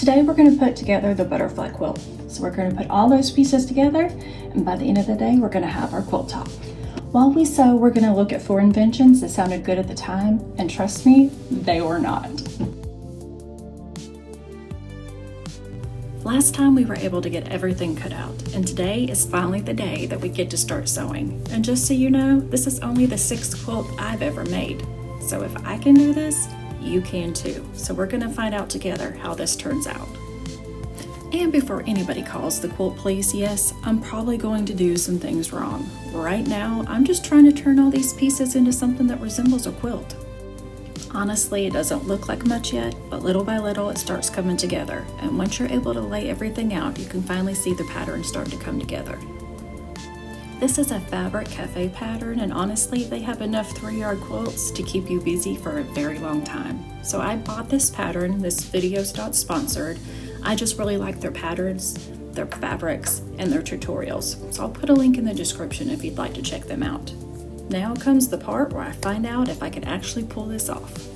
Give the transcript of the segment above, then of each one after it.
Today we're going to put together the butterfly quilt. So we're going to put all those pieces together, and by the end of the day we're going to have our quilt top. While we sew, we're going to look at 4 inventions that sounded good at the time, and trust me, they were not. Last time we were able to get everything cut out, and today is finally the day that we get to start sewing. And just so you know, this is only the 6th quilt I've ever made. So if I can do this, you can too. So we're going to find out together how this turns out. And before anybody calls the quilt police, yes, I'm probably going to do some things wrong. Right now, I'm just trying to turn all these pieces into something that resembles a quilt. Honestly, it doesn't look like much yet, but little by little it starts coming together. And once you're able to lay everything out, you can finally see the pattern start to come together. This is a fabric cafe pattern, and honestly, they have enough 3-yard quilts to keep you busy for a very long time. So I bought this pattern. This video's not sponsored. I just really like their patterns, their fabrics, and their tutorials. So I'll put a link in the description if you'd like to check them out. Now comes the part where I find out if I can actually pull this off.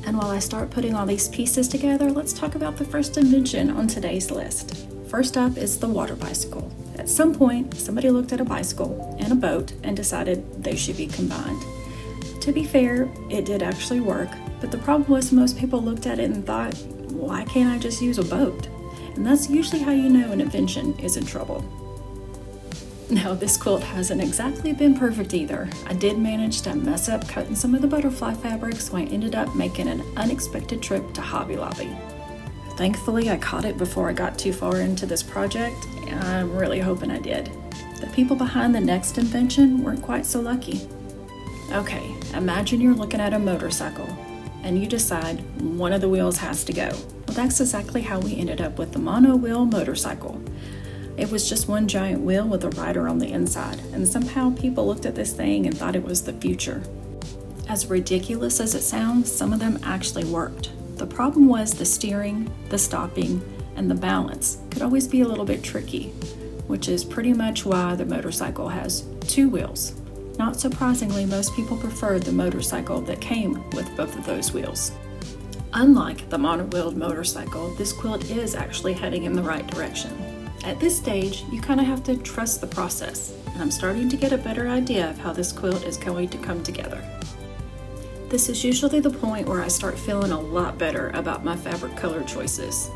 And while I start putting all these pieces together, let's talk about the first invention on today's list. First up is the water bicycle. At some point, somebody looked at a bicycle and a boat and decided they should be combined. To be fair, it did actually work, but the problem was most people looked at it and thought, why can't I just use a boat? And that's usually how you know an invention is in trouble. Now, this quilt hasn't exactly been perfect either. I did manage to mess up cutting some of the butterfly fabric, so I ended up making an unexpected trip to Hobby Lobby. Thankfully, I caught it before I got too far into this project, and I'm really hoping I did. The people behind the next invention weren't quite so lucky. Okay, imagine you're looking at a motorcycle, and you decide one of the wheels has to go. Well, that's exactly how we ended up with the Monowheel motorcycle. It was just one giant wheel with a rider on the inside, and somehow people looked at this thing and thought it was the future. As ridiculous as it sounds, some of them actually worked. The problem was the steering, the stopping, and the balance could always be a little bit tricky, which is pretty much why the motorcycle has 2 wheels. Not surprisingly, most people preferred the motorcycle that came with both of those wheels. Unlike the monowheeled motorcycle, this quilt is actually heading in the right direction. At this stage, you kind of have to trust the process, and I'm starting to get a better idea of how this quilt is going to come together. This is usually the point where I start feeling a lot better about my fabric color choices.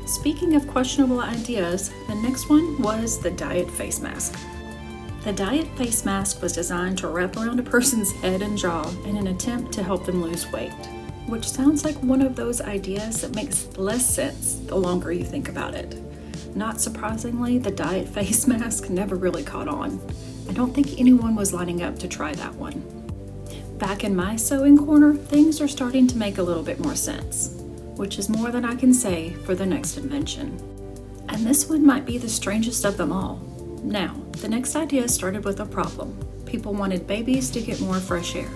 Speaking of questionable ideas, the next one was the diet face mask. The diet face mask was designed to wrap around a person's head and jaw in an attempt to help them lose weight, which sounds like one of those ideas that makes less sense the longer you think about it. Not surprisingly, the diet face mask never really caught on. I don't think anyone was lining up to try that one. Back in my sewing corner, things are starting to make a little bit more sense, which is more than I can say for the next invention. And this one might be the strangest of them all. Now, the next idea started with a problem. People wanted babies to get more fresh air.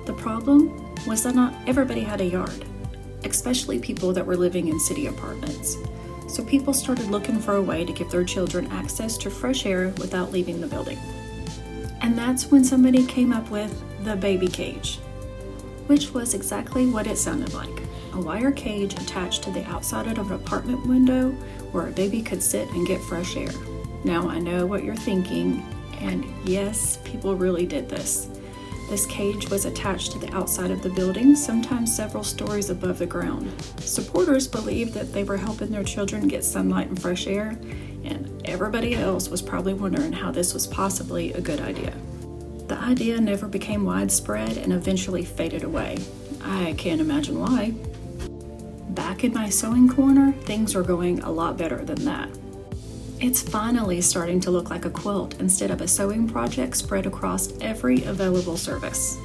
The problem was that not everybody had a yard, especially people that were living in city apartments. So people started looking for a way to give their children access to fresh air without leaving the building. And that's when somebody came up with the baby cage, which was exactly what it sounded like. A wire cage attached to the outside of an apartment window where a baby could sit and get fresh air. Now I know what you're thinking, and yes, people really did this. This cage was attached to the outside of the building, sometimes several stories above the ground. Supporters believed that they were helping their children get sunlight and fresh air, and everybody else was probably wondering how this was possibly a good idea. The idea never became widespread and eventually faded away. I can't imagine why. Back in my sewing corner, things are going a lot better than that. It's finally starting to look like a quilt instead of a sewing project spread across every available surface.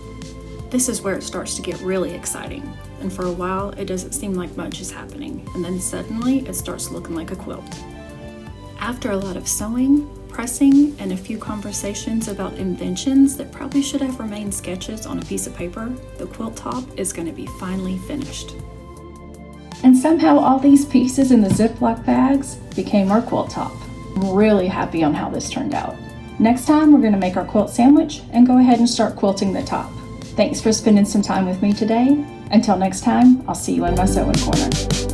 This is where it starts to get really exciting, and for a while it doesn't seem like much is happening, and then suddenly it starts looking like a quilt. After a lot of sewing, pressing, and a few conversations about inventions that probably should have remained sketches on a piece of paper, the quilt top is going to be finally finished. And somehow all these pieces in the Ziploc bags became our quilt top. I'm really happy on how this turned out. Next time, we're going to make our quilt sandwich and go ahead and start quilting the top. Thanks for spending some time with me today. Until next time, I'll see you in my sewing corner.